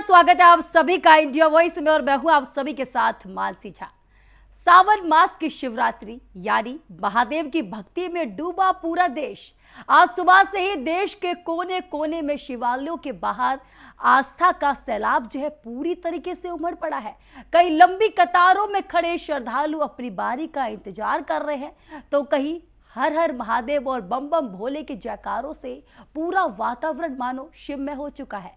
स्वागत है आप सभी का इंडिया वॉइस में और मैं हूं आप सभी के साथ मानसी झा। सावन मास की शिवरात्रि यानी महादेव की भक्ति में डूबा पूरा देश। आज सुबह से ही देश के कोने कोने में शिवालयों के बाहर आस्था का सैलाब जो है पूरी तरीके से उमड़ पड़ा है। कई लंबी कतारों में खड़े श्रद्धालु अपनी बारी का इंतजार कर रहे हैं तो कहीं हर हर महादेव और बम बम भोले के जयकारों से पूरा वातावरण मानो शिवमय हो चुका है।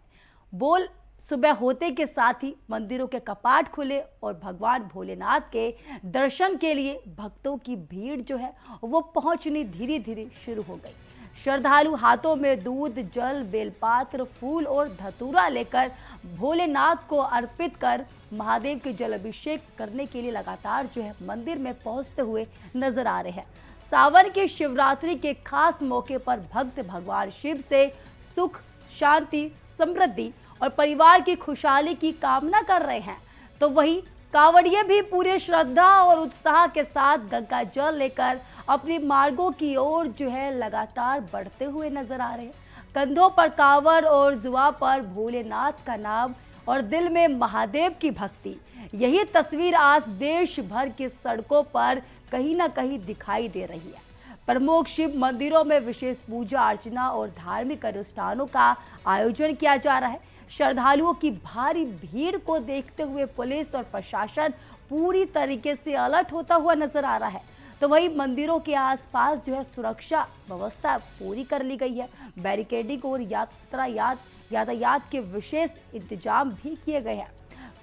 बोल सुबह होते के साथ ही मंदिरों के कपाट खुले और भगवान भोलेनाथ के दर्शन के लिए भक्तों की भीड़ जो है वो पहुंचनी धीरे धीरे शुरू हो गई। श्रद्धालु हाथों में दूध, जल, बेलपात्र, फूल और धतूरा लेकर भोलेनाथ को अर्पित कर महादेव के जल अभिषेक करने के लिए लगातार जो है मंदिर में पहुंचते हुए नजर आ रहे हैं। सावन की शिवरात्रि के खास मौके पर भक्त भगवान शिव से सुख, शांति, समृद्धि और परिवार की खुशहाली की कामना कर रहे हैं तो वहीं कांवड़िए भी पूरे श्रद्धा और उत्साह के साथ गंगा जल लेकर अपनी मार्गों की ओर जो है लगातार बढ़ते हुए नजर आ रहे हैं। कंधों पर कांवड़ और जुआ पर भोलेनाथ का नाम और दिल में महादेव की भक्ति, यही तस्वीर आज देश भर की सड़कों पर कहीं ना कहीं दिखाई दे रही है। प्रमुख शिव मंदिरों में विशेष पूजा अर्चना और धार्मिक अनुष्ठानों का आयोजन किया जा रहा है। श्रद्धालुओं की भारी भीड़ को देखते हुए पुलिस और प्रशासन पूरी तरीके से अलर्ट होता हुआ नजर आ रहा है तो वहीं मंदिरों के आसपास जो है सुरक्षा व्यवस्था पूरी कर ली गई है। बैरिकेडिंग और यातायात के विशेष इंतजाम भी किए गए हैं।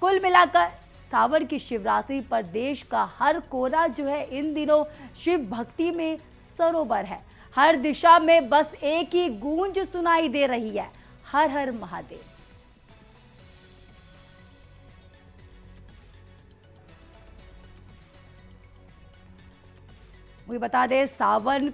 कुल मिलाकर सावन की शिवरात्रि पर देश का हर कोना जो है इन दिनों शिव भक्ति में सरोवर है। हर दिशा में बस एक ही गूंज सुनाई दे रही है, हर हर महादेव। मुझे बता दें सावन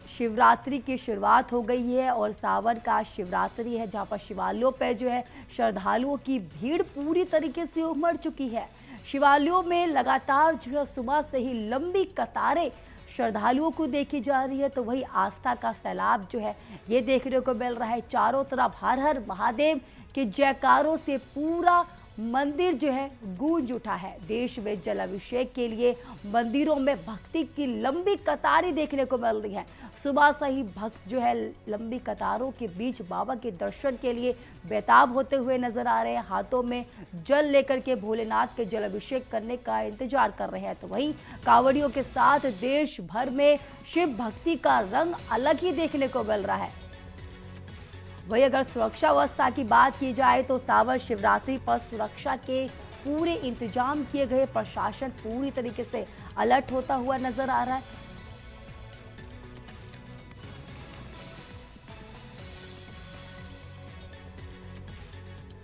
शिवरात्रि की शुरुआत हो गई है और सावन का शिवरात्रि है जहां पर शिवालयों पे जो है श्रद्धालुओं की भीड़ पूरी तरीके से उमड़ चुकी है। शिवालयों में लगातार जो है सुबह से ही लंबी कतारें श्रद्धालुओं को देखी जा रही है तो वही आस्था का सैलाब जो है ये देखने को मिल रहा है। चारों तरफ हर हर महादेव के जयकारों से पूरा मंदिर जो है गूंज उठा है। देश में जल अभिषेक के लिए मंदिरों में भक्ति की लंबी कतारें देखने को मिल रही है। सुबह से ही भक्त जो है लंबी कतारों के बीच बाबा के दर्शन के लिए बेताब होते हुए नजर आ रहे हैं। हाथों में जल लेकर के भोलेनाथ के जल अभिषेक करने का इंतजार कर रहे हैं तो वहीं कांवड़ियों के साथ देश भर में शिव भक्ति का रंग अलग ही देखने को मिल रहा है। वही अगर सुरक्षा व्यवस्था की बात की जाए तो सावन शिवरात्रि पर सुरक्षा के पूरे इंतजाम किए गए। प्रशासन पूरी तरीके से अलर्ट होता हुआ नजर आ रहा है।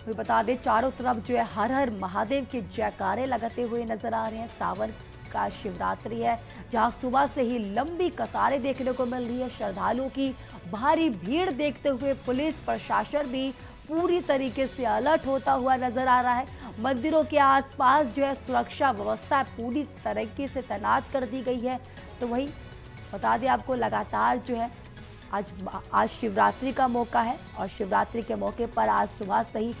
तो बता दें चारों तरफ जो है हर हर महादेव के जयकारे लगाते हुए नजर आ रहे हैं। सावन का शिवरात्रि है जहां सुबह से ही लंबी कतारें देखने को मिल रही है। श्रद्धालुओं की भारी भीड़ देखते हुए पुलिस प्रशासन भी पूरी तरीके से अलर्ट होता हुआ नजर आ रहा है। मंदिरों के आसपास जो है सुरक्षा व्यवस्था पूरी तरीके से तैनात कर दी गई है तो वही बता दें आपको लगातार जो है आज शिवरात्रि का मौका है और शिवरात्रि के मौके पर आज सुबह से ही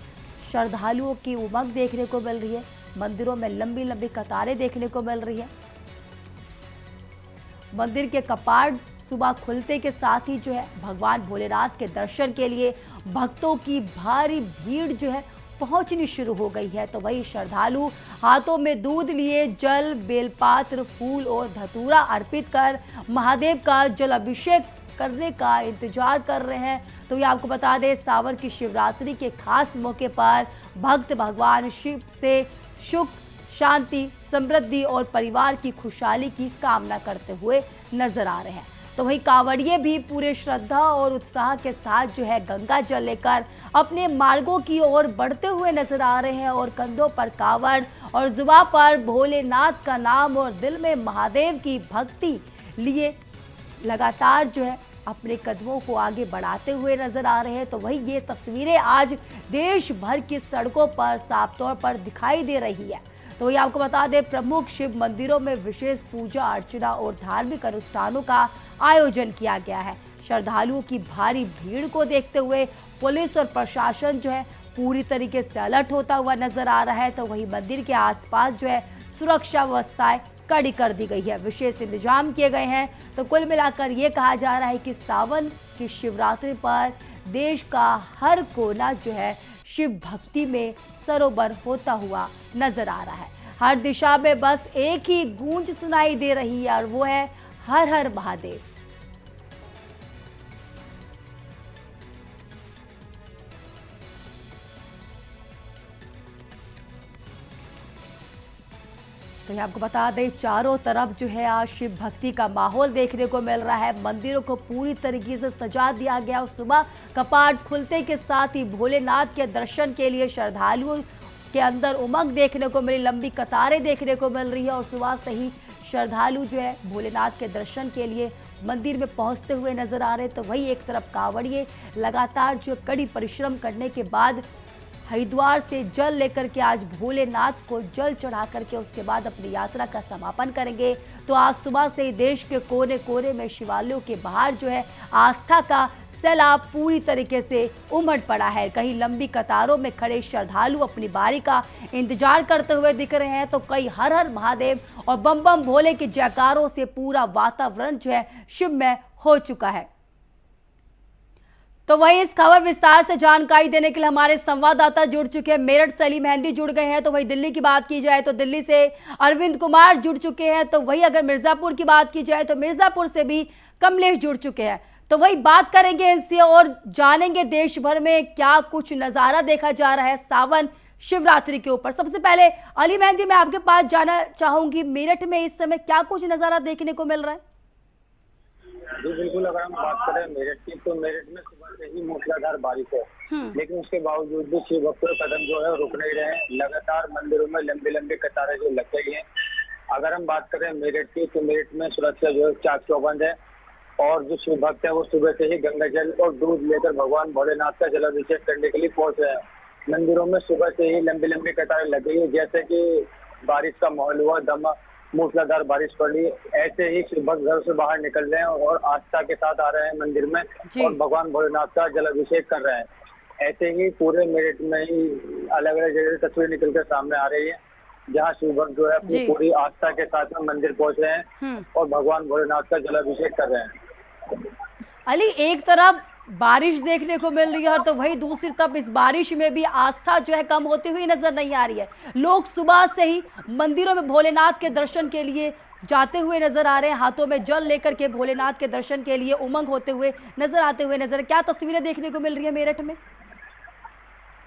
श्रद्धालुओं की उमंग देखने को मिल रही है। मंदिरों में लंबी लंबी कतारें देखने को मिल रही है। मंदिर के कपाट सुबह खुलते के साथ ही जो है भगवान भोलेनाथ के दर्शन के लिए भक्तों की भारी भीड़ जो है पहुंचनी शुरू हो गई है तो वही श्रद्धालु हाथों में दूध लिए जल, बेलपात्र, फूल और धतूरा अर्पित कर महादेव का जल अभिषेक करने का इंतजार कर रहे हैं। तो ये आपको बता दें सावन की शिवरात्रि के खास मौके पर भक्त भगवान शिव से सुख, शांति, समृद्धि और परिवार की खुशहाली की कामना करते हुए नजर आ रहे हैं तो वहीं कांवड़िए भी पूरे श्रद्धा और उत्साह के साथ जो है गंगा जल लेकर अपने मार्गों की ओर बढ़ते हुए नजर आ रहे हैं और कंधों पर कांवड़ और जुबा पर भोलेनाथ का नाम और दिल में महादेव की भक्ति लिए लगातार जो है अपने कदमों को आगे बढ़ाते हुए नजर आ रहे हैं तो वही ये तस्वीरें आज देश भर की सड़कों पर साफ तौर पर दिखाई दे रही है। तो ये आपको बता दें प्रमुख शिव मंदिरों में विशेष पूजा अर्चना और धार्मिक अनुष्ठानों का आयोजन किया गया है। श्रद्धालुओं की भारी भीड़ को देखते हुए पुलिस और प्रशासन जो है पूरी तरीके से अलर्ट होता हुआ नजर आ रहा है, तो वहीं मंदिर के आसपास जो है सुरक्षा व्यवस्थाएं कड़ी कर दी गई है, विशेष इंतजाम किए गए हैं। तो कुल मिलाकर ये कहा जा रहा है कि सावन की शिवरात्रि पर देश का हर कोना जो है शिव भक्ति में सरोवर होता हुआ नजर आ रहा है। हर दिशा में बस एक ही गूंज सुनाई दे रही है और वो है हर हर महादेव। तो ये आपको बता दें, चारों तरफ जो है आज शिव भक्ति का माहौल देखने को मिल रहा है। मंदिरों को पूरी तरीके से सजा दिया गया और सुबह कपाट खुलते के साथ ही भोलेनाथ के दर्शन के लिए श्रद्धालुओं के अंदर उमंग देखने को मिली, लंबी कतारें देखने को मिल रही है और सुबह से ही श्रद्धालु जो है भोलेनाथ के दर्शन के लिए मंदिर में पहुंचते हुए नजर आ रहे हैं। तो वही एक तरफ कांवड़िए लगातार जो कड़ी परिश्रम करने के बाद हरिद्वार से जल लेकर के आज भोलेनाथ को जल चढ़ा करके उसके बाद अपनी यात्रा का समापन करेंगे। तो आज सुबह से ही देश के कोने कोने में शिवालयों के बाहर जो है आस्था का सैलाब पूरी तरीके से उमड़ पड़ा है। कहीं लंबी कतारों में खड़े श्रद्धालु अपनी बारी का इंतजार करते हुए दिख रहे हैं, तो कई हर हर महादेव और बम बम भोले के जयकारों से पूरा वातावरण जो है शिवमय हो चुका है। तो वहीं इस खबर विस्तार से जानकारी देने के लिए हमारे संवाददाता जुड़ चुके हैं, मेरठ से अली मेहंदी जुड़ गए हैं। तो वहीं दिल्ली की बात की जाए तो दिल्ली से अरविंद कुमार जुड़ चुके हैं। तो वहीं अगर मिर्जापुर की बात की जाए तो मिर्जापुर से भी कमलेश जुड़ चुके हैं। तो वही बात करेंगे इससे और जानेंगे देश भर में क्या कुछ नजारा देखा जा रहा है सावन शिवरात्रि के ऊपर। सबसे पहले अली मेहंदी, मैं आपके पास जाना चाहूंगी, मेरठ में इस समय क्या कुछ नजारा देखने को मिल रहा है? जी बिल्कुल, अगर हम बात करें मेरठ की तो मेरठ में सुबह से ही मूसलाधार बारिश है, लेकिन उसके बावजूद भी शिव भक्तों का कदम जो है रुक नहीं रहे हैं। लगातार मंदिरों में लंबी लंबी कतारें जो लग गई हैं। अगर हम बात करें मेरठ की तो मेरठ में सुरक्षा जो है चाक चौबंद है और जो शिव भक्त है वो सुबह से ही गंगा जल और दूध लेकर भगवान भोलेनाथ का जलाभिषेक करने के लिए पहुंच रहे हैं। मंदिरों में सुबह से ही लंबी लंबी कतारें लग गई है, जैसे कि बारिश का माहौल हुआ, दमा मूसलाधार बारिश पड़ी, ऐसे ही शिव भक्त घर से बाहर निकल रहे हैं और आस्था के साथ आ रहे हैं मंदिर में और भगवान भोलेनाथ का जलाभिषेक कर रहे हैं। ऐसे ही पूरे मेरठ में ही अलग अलग जगह तस्वीर निकल कर सामने आ रही है, जहाँ शिव भक्त जो है अपनी पूरी आस्था के साथ में मंदिर पहुंच रहे हैं और भगवान भोलेनाथ का जलाभिषेक कर रहे हैं। अली, एक तरफ बारिश देखने को मिल रही है और तो वही दूसरी तरफ इस बारिश में भी आस्था जो है कम होती हुई नजर नहीं आ रही है। लोग सुबह से ही मंदिरों में भोलेनाथ के दर्शन के लिए जाते हुए नजर आ रहे हैं, हाथों में जल लेकर के भोलेनाथ के दर्शन के लिए उमंग होते हुए नजर आते हुए नजर। क्या तस्वीरें देखने को मिल रही है मेरठ में?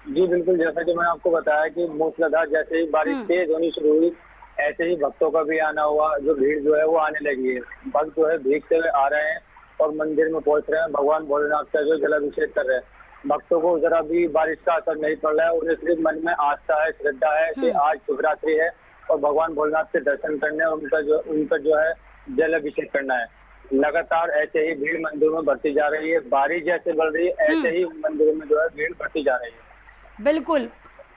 जी बिल्कुल, जैसा कि मैंने आपको बताया कि मूसलाधार जैसे ही बारिश तेज होनी शुरू हुई, ऐसे ही भक्तों का भी आना हुआ, जो भीड़ जो है वो आने लगी है। भक्त जो है भीगते हुए आ रहे हैं और मंदिर में पहुंच रहे हैं, भगवान भोलेनाथ का जो जलाभिषेक कर रहे हैं। भक्तों को जरा भी बारिश का असर नहीं पड़ रहा है, उन्हें सिर्फ मन में आस्था है, श्रद्धा है कि आज शिवरात्रि है और भगवान भोलेनाथ के दर्शन करने और उनका जो है जलाभिषेक करना है। लगातार ऐसे ही भीड़ मंदिरों में बढ़ती जा रही है, बारिश जैसे बढ़ रही है ऐसे ही मंदिरों में जो है भीड़ बढ़ती जा रही है। बिल्कुल,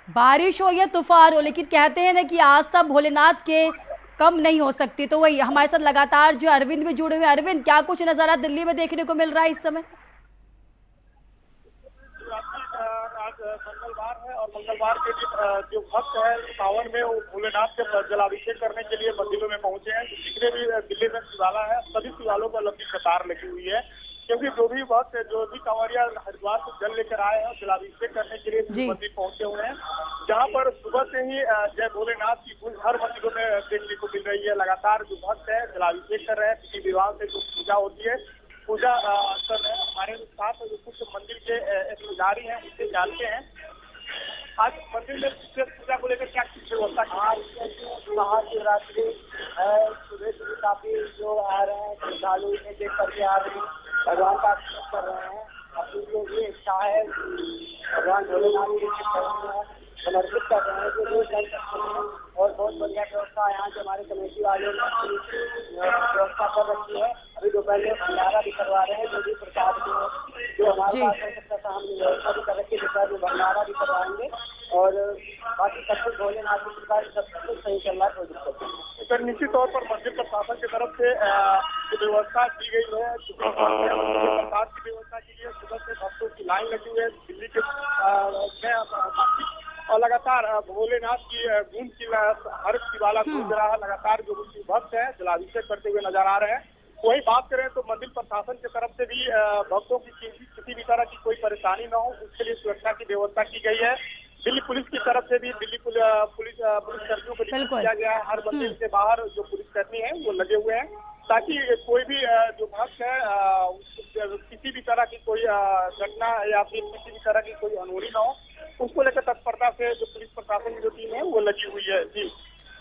बारिश हो या तूफान हो, लेकिन कहते हैं ना कि आस्था भोलेनाथ के कम नहीं हो सकती। तो वही हमारे साथ लगातार जो अरविंद भी जुड़े हुए। अरविंद, क्या कुछ नजारा दिल्ली में देखने को मिल रहा है इस समय? आज मंगलवार है और मंगलवार के दिन जो भक्त है सावन में वो भोलेनाथ के जलाभिषेक करने के लिए मंदिरों में पहुंचे हैं। जितने भी दिल्ली में शिवाला है सभी शिवालों पर लंबी कतार लगी हुई है, क्योंकि जो भी भक्त जो भी कांवरिया हरिद्वार से जल लेकर आए हैं जलाभिषेक करने के लिए मंदिर पहुंचे हुए हैं, जहां पर सुबह से ही जय भोलेनाथ की गूंज हर मंदिरों में देखने को मिल रही है। लगातार जो भक्त है जलाभिषेक कर रहे हैं, विधि विधान से जो पूजा होती है पूजा कर रहे हैं। हमारे साथ जो कुछ मंदिर के पुजारी हैं उनसे जानते हैं आज मंदिर में पूजा को लेकर क्या कुछ व्यवस्था की? महाशिवरात्रि है, सुबह से काफी जो आ रहे हैं श्रद्धालु इन्हें देख करके आ रहे हैं, भगवान का कर रहे हैं। अपनी जो भी इच्छा है भगवान भोलेनाथ की समर्पित कर रहे हैं, जो रोज कर सकते हैं। और बहुत बढ़िया व्यवस्था यहाँ से हमारे कमेटी वालों ने व्यवस्था कर रखी है। अभी दोपहर में भंडारा भी करवा रहे हैं, जो भी प्रसाद जो हमारे पास है सबका हमने व्यवस्था भी कर रखी है, दोपहर में भंडारा भी करवाएंगे और बाकी सब कुछ भोलेनाथ की कृपा सब कुछ सही चल रहा है, कोई दिक्कत नहीं। निश्चित तौर पर मंदिर प्रशासन की तरफ से जो व्यवस्था की गई है, प्रसाद की व्यवस्था की गई है। सुबह से भक्तों की लाइन लगी हुई है दिल्ली के और लगातार भोलेनाथ की गूंज की हर शिवाला गूंज रहा है। लगातार जो भक्त है जलाभिषेक करते हुए नजर आ रहे हैं। वही बात करें तो मंदिर प्रशासन की तरफ से भी भक्तों की किसी भी तरह की कोई परेशानी न हो उसके लिए सुरक्षा की व्यवस्था की गई है। दिल्ली पुलिस की तरफ से भी दिल्ली पुलिस कर्मियों को रिक्रूट किया गया है। हर मंदिर से बाहर जो पुलिसकर्मी है वो लगे हुए हैं ताकि कोई भी जो भक्त है किसी भी तरह की कोई घटना या फिर किसी भी तरह की कोई अनहोनी न हो उसको लेकर तत्परता से जो पुलिस प्रशासन की जो टीम है वो लगी हुई है। जी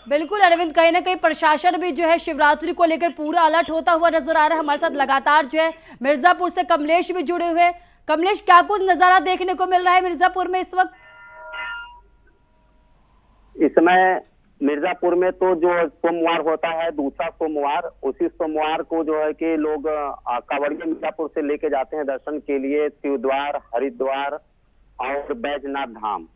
बिल्कुल अरविंद, कहीं ना कहीं प्रशासन भी जो है शिवरात्रि को लेकर पूरा अलर्ट होता हुआ नजर आ रहा है। हमारे साथ लगातार जो है मिर्जापुर से कमलेश भी जुड़े हुए हैं। कमलेश, क्या कुछ नजारा देखने को मिल रहा है मिर्जापुर में इस वक्त? इस समय मिर्जापुर में तो जो सोमवार होता है दूसरा सोमवार, उसी सोमवार को जो है कि लोग कांवड़िया मिर्जापुर से लेके जाते हैं दर्शन के लिए शिवद्वार, हरिद्वार और बैजनाथ धाम।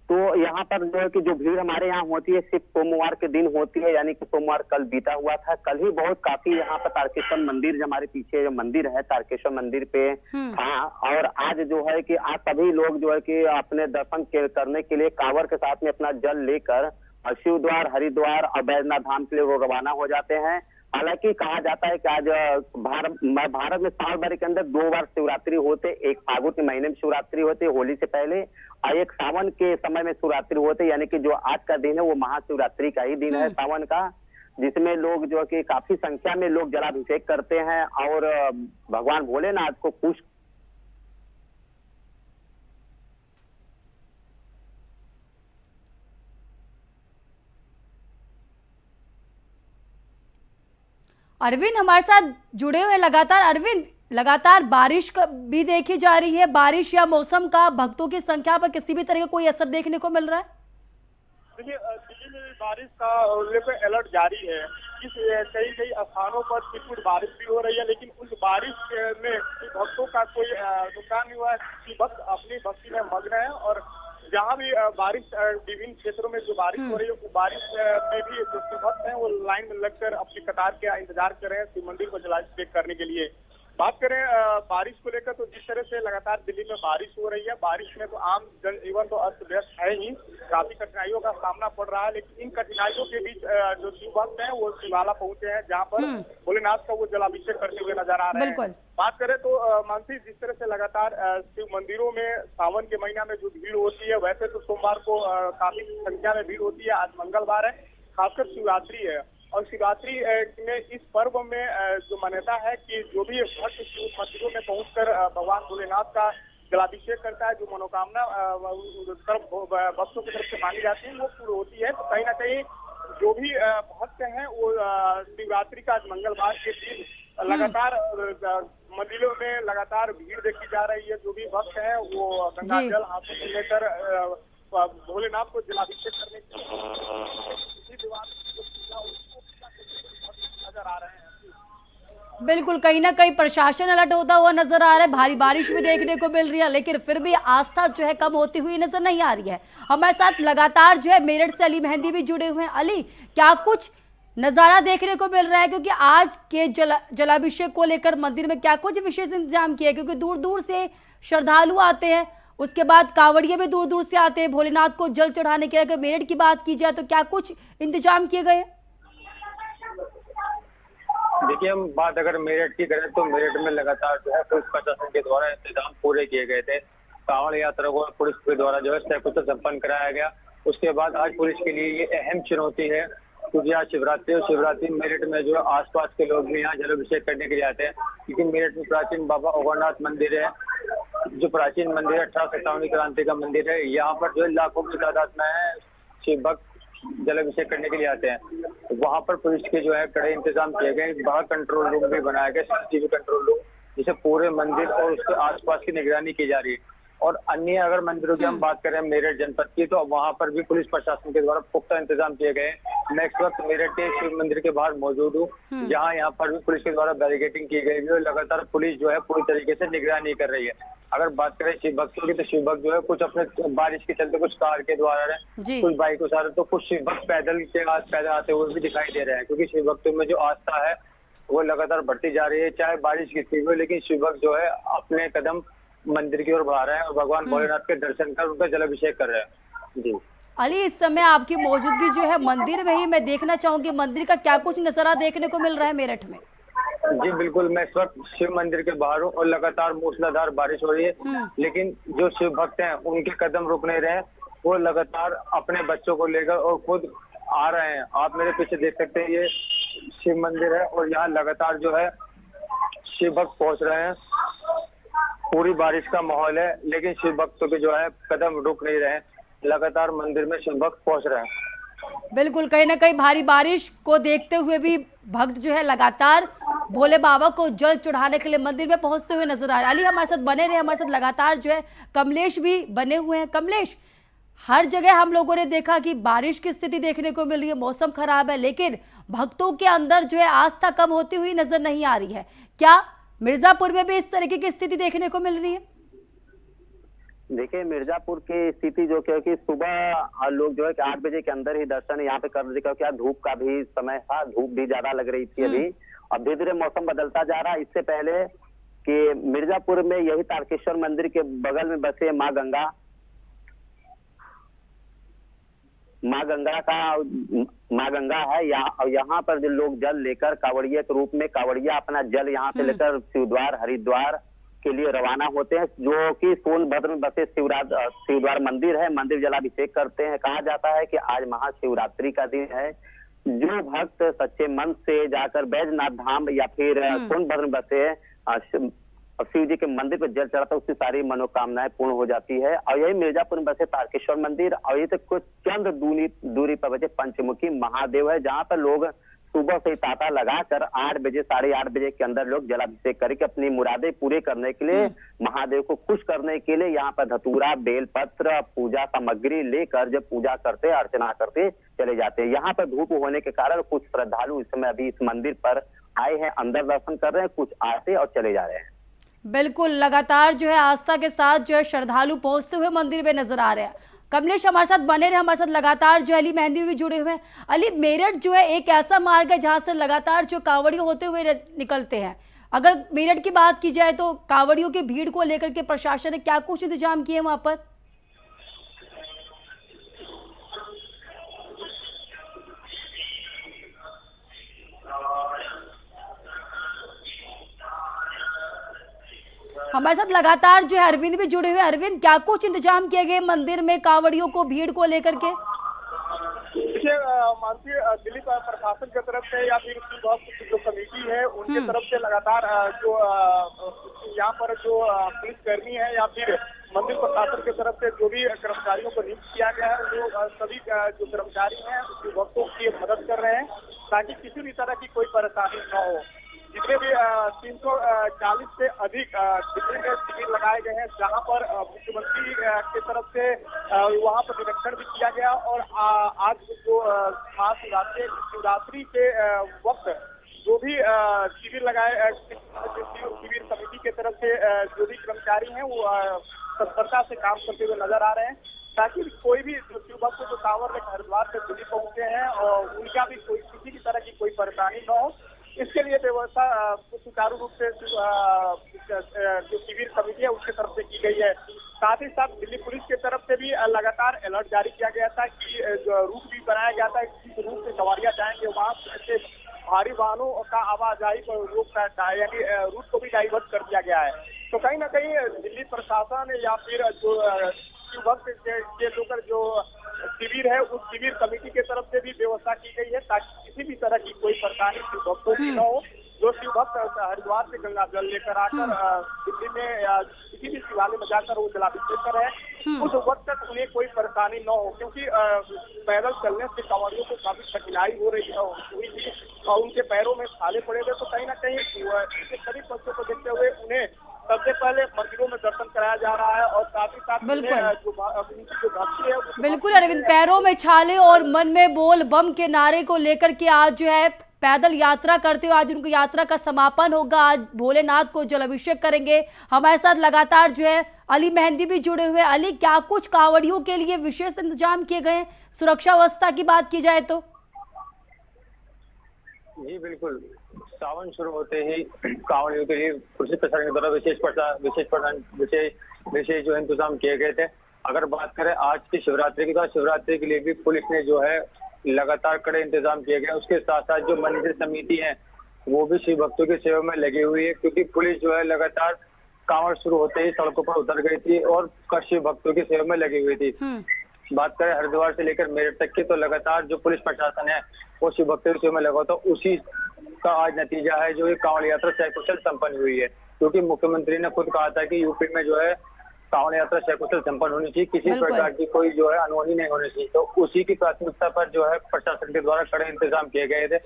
तो यहाँ पर जो है कि जो भीड़ हमारे यहाँ होती है सिर्फ सोमवार के दिन होती है, यानी कि सोमवार कल बीता हुआ था। कल ही बहुत काफी यहाँ पर तारकेश्वर मंदिर जो हमारे पीछे जो मंदिर है तारकेश्वर मंदिर पे था, और आज जो है कि आज सभी लोग जो है कि अपने दर्शन करने के लिए कांवड़ के साथ में अपना जल लेकर शिवद्वार, हरिद्वार और बैजनाथ धाम के लिए वो रवाना हो जाते हैं। हालांकि कहा जाता है कि आज भारत में साल भर के अंदर 2 बार शिवरात्रि होते, एक फागुन के महीने में शिवरात्रि होते होली से पहले, और एक सावन के समय में शिवरात्रि होते, यानी कि जो आज का दिन है वो महाशिवरात्रि का ही दिन है सावन का, जिसमें लोग जो कि काफी संख्या में लोग जलाभिषेक करते हैं और भगवान भोलेनाथ को खुश अरविंद हमारे साथ जुड़े हुए लगातार। अरविंद, लगातार बारिश भी देखी जा रही है, बारिश या मौसम का भक्तों की संख्या पर किसी भी तरह का कोई असर देखने को मिल रहा है? देखिए दिल्ली में बारिश का लेकर अलर्ट जारी है। कई स्थानों पर छिटपुट बारिश भी हो रही है, लेकिन उस बारिश में भक्तों का कोई नुकसान नहीं हुआ है कि भक्त अपनी भक्ति में मग्न है। और जहाँ भी बारिश विभिन्न क्षेत्रों में जो बारिश हो रही है वो बारिश में भी जो भक्त हैं वो लाइन में लगकर अपनी कतार के इंतजार कर रहे हैं शिव मंदिर को जलाभिषेक करने के लिए। बात करें बारिश को लेकर तो जिस तरह से लगातार दिल्ली में बारिश हो रही है, बारिश में तो आम जनजीवन तो अस्त व्यस्त है ही, काफी कठिनाइयों का सामना पड़ रहा है। लेकिन इन कठिनाइयों के बीच जो शिव भक्त हैं वो शिवाला पहुंचे हैं जहाँ पर भोलेनाथ का वो जलाभिषेक करते हुए नजर आ रहे हैं। बात करें तो मानसी, जिस तरह से लगातार शिव मंदिरों में सावन के महीना में जो भीड़ होती है, वैसे तो सोमवार को काफी संख्या में भीड़ होती है। आज मंगलवार है, खासकर शिवरात्रि है, और शिवरात्रि में इस पर्व में जो मान्यता है कि जो भी भक्त शिव मंदिरों में पहुंचकर भगवान भोलेनाथ का जलाभिषेक करता है, जो मनोकामना भक्तों की तरफ से मांगी जाती है वो पूरी होती है। तो कहीं ना कहीं जो भी भक्त हैं वो शिवरात्रि का आज मंगलवार के दिन लगातार मंदिरों में लगातार भीड़ देखी जा रही है। जो भी भक्त हैं वो गंगा जल हाथों में लेकर भोलेनाथ को जलाभिषेक करने के नजर आ रहे हैं। बिल्कुल, कहीं ना कहीं प्रशासन अलर्ट होता हुआ नजर आ रहा है। भारी बारिश भी देखने को मिल रही है, लेकिन फिर भी आस्था जो है कम होती हुई नजर नहीं आ रही है। हमारे साथ लगातार जो है मेरठ से अली मेहंदी भी जुड़े हुए हैं। अली, क्या कुछ नजारा देखने को मिल रहा है, क्योंकि आज के जलाभिषेक को लेकर मंदिर में क्या कुछ विशेष इंतजाम किया है? क्योंकि दूर दूर से श्रद्धालु आते हैं, उसके बाद कांवड़िये भी दूर दूर से आते हैं भोलेनाथ को जल चढ़ाने के। अगर मेरठ की बात की जाए तो क्या कुछ इंतजाम किए गए? देखिए, हम बात अगर मेरठ की करें तो मेरठ में लगातार जो है पुलिस प्रशासन के द्वारा इंतजाम पूरे किए गए थे। कांवड़ यात्रा को पुलिस के द्वारा जो है सकुशल संपन्न कराया गया। उसके बाद आज पुलिस के लिए ये अहम चुनौती है, क्योंकि आज शिवरात्रि और शिवरात्रि मेरठ में जो है आसपास के लोग भी यहाँ जलाभिषेक करने के लिए आते हैं। क्योंकि मेरठ में प्राचीन बाबा ओगरनाथ मंदिर है, जो प्राचीन मंदिर है, 1857 क्रांति का मंदिर है। यहाँ पर जो है लाखों की तादाद में है शिव भक्त जलाभिषेक करने के लिए आते हैं। वहाँ पर पुलिस के जो है कड़े इंतजाम किए गए। बाहर कंट्रोल रूम भी बनाया गया, सीसीटीवी कंट्रोल रूम, जिसे पूरे मंदिर और उसके आसपास की निगरानी की जा रही है। और अन्य अगर मंदिरों की हम बात करें मेरठ जनपद की, तो वहाँ पर भी पुलिस प्रशासन के द्वारा पुख्ता इंतजाम किए गए। मैं इस वक्त मेरठ के शिव मंदिर के बाहर मौजूद हूँ, जहाँ यहाँ पर भी पुलिस के द्वारा बैरिकेडिंग की गई है और लगातार पुलिस जो है पूरी तरीके से निगरानी कर रही है। अगर बात करें शिव भक्तों की, तो शिव भक्त जो है कुछ अपने बारिश के चलते कुछ कार के द्वारा रहे, कुछ बाइकों से, तो कुछ शिव भक्त पैदल आते हुए भी दिखाई दे रहे हैं। क्योंकि शिव भक्तों में जो आस्था है वो लगातार बढ़ती जा रही है, चाहे बारिश कितनी भी हो, लेकिन शिव भक्त जो है अपने कदम मंदिर की ओर बढ़ा रहे हैं और भगवान भोलेनाथ के दर्शन कर उनका जलाभिषेक कर रहे हैं। जी अली, इस समय आपकी मौजूदगी जो है मंदिर में ही, मैं देखना चाहूंगी मंदिर का क्या कुछ नजारा देखने को मिल रहा है मेरठ में। जी बिल्कुल, मैं इस वक्त शिव मंदिर के बाहर हूँ और लगातार मूसलाधार बारिश हो रही है, लेकिन जो शिव भक्त हैं उनके कदम रुक नहीं रहे। वो लगातार अपने बच्चों को लेकर और खुद आ रहे हैं। आप मेरे पीछे देख सकते हैं, ये शिव मंदिर है और यहाँ लगातार जो है शिव भक्त पहुंच रहे हैं। पूरी बारिश का माहौल है, लेकिन शिव भक्तों के जो है कदम रुक नहीं रहे हैं। लगातार मंदिर में शिव भक्त पहुंच रहे हैं। बिल्कुल, कहीं ना कहीं भारी बारिश को देखते हुए भी भक्त जो है लगातार भोले बाबा को जल चढ़ाने के लिए मंदिर में पहुंचते हुए नजर आ रहे हैं। अली, हमारे साथ बने रहे, हमारे साथ लगातार जो है कमलेश भी बने हुए हैं। कमलेश, हर जगह हम लोगों ने देखा कि बारिश की स्थिति देखने को मिल रही है, मौसम खराब है, लेकिन भक्तों के अंदर जो है आस्था कम होती हुई नजर नहीं आ रही है। क्या मिर्जापुर में भी इस तरीके की स्थिति देखने को मिल रही है? देखिए, मिर्जापुर की स्थिति जो क्योंकि सुबह लोग जो है कि 8 बजे के अंदर ही दर्शन यहाँ पे कर रहे थे, क्योंकि धूप का भी समय था, धूप भी ज्यादा लग रही थी अभी। अब धीरे धीरे मौसम बदलता जा रहा है। इससे पहले कि मिर्जापुर में यही तारकेश्वर मंदिर के बगल में बसे माँ गंगा है। यहाँ पर जो लोग जल लेकर कांवड़िया के रूप में कांवड़िया अपना जल यहाँ से लेकर शिवद्वार हरिद्वार के लिए रवाना होते हैं, जो कि सोनभद्र में बसे शिवद्वार मंदिर है। मंदिर जलाभिषेक करते हैं। कहा जाता है कि आज महाशिवरात्रि का दिन है। जो भक्त सच्चे मन से जाकर बैजनाथ धाम या फिर सोनभद्र में बसे शिव जी के मंदिर पर जल चढ़ाता है, उसकी सारी मनोकामनाएं पूर्ण हो जाती है। और यही मिर्जापुर में बसे तारकेश्वर मंदिर और ये तो कुछ चंद दूरी पर बचे पंचमुखी महादेव है, जहाँ पर लोग सुबह से ही तांता लगाकर 8 बजे 8:30 बजे के अंदर लोग जलाभिषेक करके अपनी मुरादें पूरे करने के लिए, महादेव को खुश करने के लिए यहाँ पर धतूरा, बेलपत्र, पूजा सामग्री लेकर जब पूजा करते अर्चना करते चले जाते हैं। यहाँ पर धूप होने के कारण कुछ श्रद्धालु इस समय अभी इस मंदिर पर आए हैं, अंदर दर्शन कर रहे हैं, कुछ आते और चले जा रहे हैं। बिल्कुल, लगातार जो है आस्था के साथ जो है श्रद्धालु पहुंचते हुए मंदिर में नजर आ रहे हैं। कमलेश, हमारे साथ बने रहे, हमारे साथ लगातार जो अली मेहंदी भी जुड़े हुए हैं। अली, मेरठ जो है एक ऐसा मार्ग है जहां से लगातार जो कांवड़ियों होते हुए निकलते हैं। अगर मेरठ की बात की जाए तो कांवड़ियों की भीड़ को लेकर के प्रशासन ने क्या कुछ इंतजाम किए वहां पर? हमारे साथ लगातार जो है अरविंद भी जुड़े हुए। अरविंद, क्या कुछ इंतजाम किए गए मंदिर में कांवड़ियों को भीड़ को लेकर के? देखिए, मानसी, दिल्ली प्रशासन की तरफ से या फिर जो कमेटी है उनके तरफ से लगातार जो यहाँ पर जो पुलिसकर्मी है या फिर मंदिर प्रशासन की तरफ से जो भी कर्मचारियों को नियुक्त किया गया है, वो सभी जो कर्मचारी हैं भक्तों की मदद कर रहे हैं ताकि किसी भी तरह की कोई परेशानी न हो। जितने भी 340 से अधिक दिल्ली में शिविर लगाए गए हैं, जहां पर मुख्यमंत्री की तरफ से वहां पर निरीक्षण भी किया गया। और आज जो महाशिवरात्रि के वक्त जो भी शिविर लगाए, शिविर कमेटी की तरफ से जो भी कर्मचारी हैं वो तत्परता से काम करते हुए नजर आ रहे हैं, ताकि कोई भी जो शिव भक्त जो कांवड़ लेकर हरिद्वार से दिल्ली पहुंचे हैं और उनका भी कोई किसी भी तरह की कोई परेशानी न हो, इसके लिए व्यवस्था सुचारू रूप से जो शिविर कमेटी है उसकी तरफ से की गई है। साथ ही साथ दिल्ली पुलिस की तरफ से भी लगातार अलर्ट जारी किया गया था कि रूट भी बनाया गया था, किस रूट से सवारियां जाएंगे वहां से भारी वाहनों का आवाजाही पर रोक, यानी रूट को भी डाइवर्ट कर दिया गया है। तो कहीं ना कहीं दिल्ली प्रशासन या फिर जो शिव भक्त के लेकर जो शिविर है उस शिविर कमेटी की तरफ से भी व्यवस्था की गई है ताकि किसी भी तरह की कोई परेशानी शिव भक्तों की न हो। जो शिव भक्त हरिद्वार से गंगा जल लेकर आकर दिल्ली में या किसी भी शिवालय में जाकर वो जलाभिषेक कर रहे हैं, उस वक्त तक उन्हें कोई परेशानी न हो, क्योंकि पैदल चलने से कांवड़ियों को काफी कठिनाई हो रही है और उनके पैरों में छाले पड़े हुए। तो कहीं ना कहीं सभी पक्षों को देखते हुए उन्हें सबसे पहले मंदिरों में दर्शन कराया जा रहा है और साथ ही साथ जो भक्ति है। बिल्कुल अरविंद, पैरों में छाले और मन में बोल बम के नारे को लेकर के आज जो है पैदल यात्रा करते हुए आज उनकी यात्रा का समापन होगा। आज भोलेनाथ को जल अभिषेक करेंगे। हमारे साथ लगातार जो है अली मेहंदी भी जुड़े हुए। अली, क्या कुछ कांवड़ियों के लिए विशेष इंतजाम किए गए? सुरक्षा व्यवस्था की बात की जाए तो? जी बिल्कुल, सावन शुरू होते ही कांवड़ियों के लिए पुलिस प्रशासन के द्वारा विशेष जो इंतजाम किए गए थे। अगर बात करें आज की शिवरात्रि की, तो शिवरात्रि के लिए भी पुलिस ने जो है लगातार कड़े इंतजाम किए गए। उसके साथ साथ जो मंदिर समिति है वो भी शिव भक्तों की सेवा में लगी हुई है, क्योंकि पुलिस जो है लगातार कांवड़ शुरू होते ही सड़कों पर उतर गई थी और शिव भक्तों की सेवा में लगी हुई थी। बात करें हरिद्वार से लेकर मेरठ तक की, तो लगातार जो पुलिस प्रशासन है वो शिव भक्तों की सेवा में लगा, तो उसी का आज नतीजा है जो ये कांवड़ यात्रा सकुशल संपन्न हुई है। क्योंकि मुख्यमंत्री ने खुद कहा था कि यूपी में जो है कांवड़ यात्रा सकुशल संपन्न होनी चाहिए, किसी प्रकार की कोई जो है अनहोनी नहीं होनी चाहिए। तो उसी की प्राथमिकता पर जो है प्रशासन के द्वारा कड़े इंतजाम किए गए थे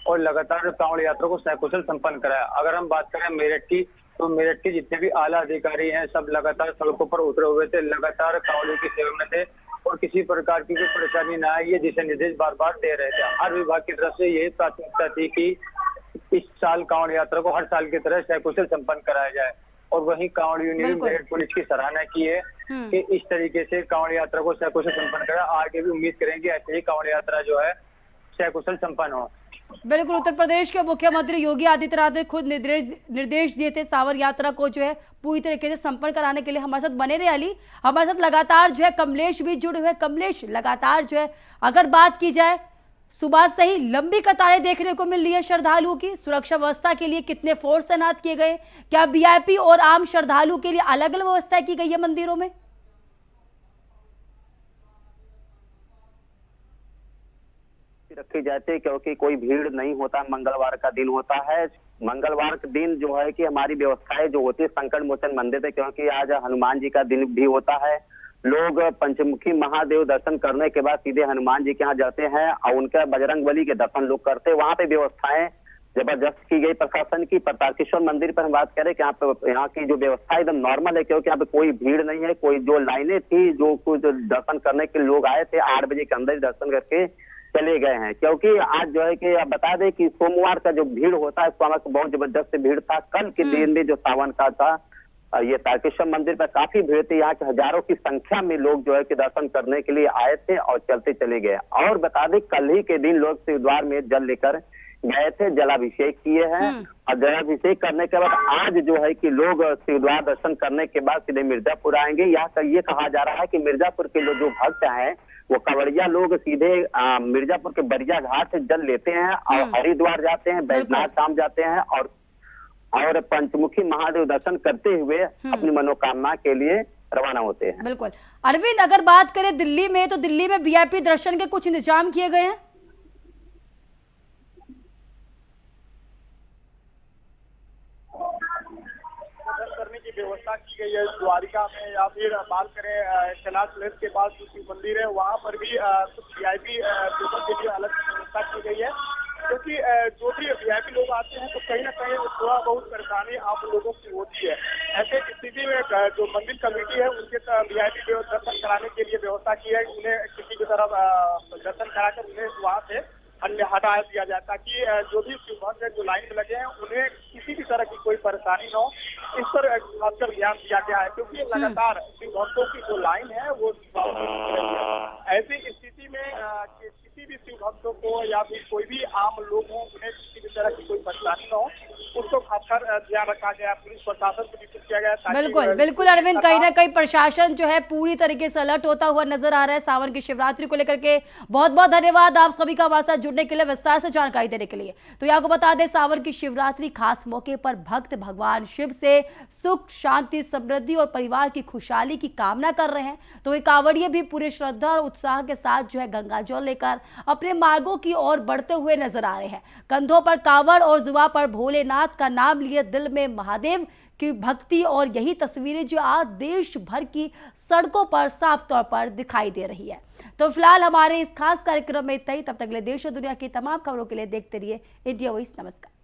और लगातार कांवड़ यात्रा को सकुशल संपन्न कराया। अगर हम बात करें मेरठ की, तो मेरठ के जितने भी आला अधिकारी हैं सब लगातार सड़कों पर उतरे हुए थे, लगातार कांवड़ियों की सेवा में थे और किसी प्रकार की कोई परेशानी न आई, ये दिशा निर्देश बार बार दे रहे थे। हर विभाग की तरफ से यही प्राथमिकता थी कि इस साल कांवड़ यात्रा को हर साल की तरह सकुशल संपन्न कराया जाए। और वहीं कांवड़ यूनियन मेरठ पुलिस की सराहना की है कि इस तरीके से कांवड़ यात्रा को सकुशल संपन्न करा। आगे भी उम्मीद करेंगे ऐसे ही कांवड़ यात्रा जो है सकुशल संपन्न हो। बिल्कुल, उत्तर प्रदेश के मुख्यमंत्री योगी आदित्यनाथ ने खुद निर्देश दिए थे सावन यात्रा को जो है पूरी तरीके से संपन्न कराने के लिए। हमारे साथ बने रहे अली, हमारे साथ लगातार जो है कमलेश भी जुड़े हुए। कमलेश, लगातार जो है अगर बात की जाए सुबह से ही लंबी कतारें देखने को मिल रही है श्रद्धालुओं की। सुरक्षा व्यवस्था के लिए कितने फोर्स तैनात किए गए? क्या वीआईपी और आम श्रद्धालु के लिए अलग अलग व्यवस्था की गई है मंदिरों में? रखी जाती है क्योंकि कोई भीड़ नहीं होता। मंगलवार का दिन होता है। मंगलवार के दिन जो है कि हमारी व्यवस्थाएं जो होती है संकट मोचन मंदिर है, क्योंकि आज हनुमान जी का दिन भी होता है। लोग पंचमुखी महादेव दर्शन करने के बाद सीधे हनुमान जी के यहाँ जाते हैं और उनका बजरंगबली के दर्शन लोग करते हैं। वहाँ पे व्यवस्थाएं जबरदस्त की गई प्रशासन की। तारकेश्वर मंदिर पर हम बात करें कि यहाँ की जो व्यवस्था एकदम नॉर्मल है, क्योंकि यहाँ पे कोई भीड़ नहीं है। कोई जो लाइनें थी, जो कुछ दर्शन करने के लोग आए थे 8 बजे के अंदर दर्शन करके चले गए हैं। क्योंकि आज जो है कि आप बता दें कि सोमवार का जो भीड़ होता है सोमवार को बहुत जबरदस्त भीड़ था। कल के दिन भी जो सावन का था, ये तारकेश्वर मंदिर पर काफी भीड़ थी। यहाँ के हजारों की संख्या में लोग जो है कि दर्शन करने के लिए आए थे और चलते चले गए। और बता दें कल ही के दिन लोग शिवद्वार में जल लेकर गए थे, जलाभिषेक किए हैं। और जलाभिषेक करने के बाद आज जो है कि लोग शिवद्वार दर्शन करने के बाद सीधे मिर्जापुर आएंगे। यहाँ ये कहा जा रहा है कि मिर्जापुर के जो भक्त हैं वो कांवड़िया लोग सीधे मिर्जापुर के बरिया घाट से जल लेते हैं और हरिद्वार जाते हैं, बैजनाथ धाम जाते हैं और पंचमुखी महादेव दर्शन करते हुए अपनी मनोकामना के लिए रवाना होते हैं। बिल्कुल अरविंद, अगर बात करें दिल्ली में, तो दिल्ली में वीआईपी दर्शन के कुछ इंतजाम किए गए हैं। व्यवस्था की गई है द्वारिका में, या फिर बात करें कैलाश लेक के पास जो शिव मंदिर है वहाँ पर भी कुछ वीआईपी लोगों के लिए अलग व्यवस्था की गई है। क्योंकि जो भी वीआईपी लोग आते हैं तो कहीं ना कहीं थोड़ा बहुत परेशानी आप लोगों की होती है। ऐसे स्थिति में जो मंदिर कमेटी है उनके वीआईपी दर्शन कराने के लिए व्यवस्था की है। उन्हें किसी की तरफ दर्शन कराकर उन्हें वहाँ से अन्य हटा दिया जाए, ताकि जो भी शिव भक्त जो लाइन में लगे हैं उन्हें किसी भी तरह की कोई परेशानी न हो। इस पर खासकर ध्यान दिया गया है, क्योंकि लगातार शिव भक्तों की जो लाइन है वो ऐसी स्थिति में किसी भी शिव भक्तों को या फिर कोई भी आम लोग हो उन्हें किसी भी तरह की कोई परेशानी न हो, उसको खासकर ध्यान रखा गया। पुलिस प्रशासन को भी किया गया। बिल्कुल बिल्कुल अरविंद, कहीं ना कहीं प्रशासन जो है पूरी तरीके से अलर्ट होता हुआ नजर आ रहा है सावन की शिवरात्रि को लेकर के। बहुत बहुत धन्यवाद आप सभी का हमारे साथ जुड़ने के लिए, विस्तार से जानकारी देने के लिए। तो यहाँ को बता दें सावन की शिवरात्रि खास मौके पर भक्त भगवान शिव से सुख शांति समृद्धि और परिवार की खुशहाली की कामना कर रहे हैं। तो ये कांवड़िए भी पूरे श्रद्धा और उत्साह के साथ जो है गंगा जल लेकर अपने मार्गों की ओर बढ़ते हुए नजर आ रहे हैं। कंधों पर कांवड़ और जुबां पर भोलेनाथ का नाम लिए, दिल में महादेव की भक्ति, और यही तस्वीरें जो आज देश भर की सड़कों पर साफ तौर पर दिखाई दे रही है। तो फिलहाल हमारे इस खास कार्यक्रम में इतना ही। तब तक के लिए देश और दुनिया की तमाम खबरों के लिए देखते रहिए इंडिया वॉइस। नमस्कार।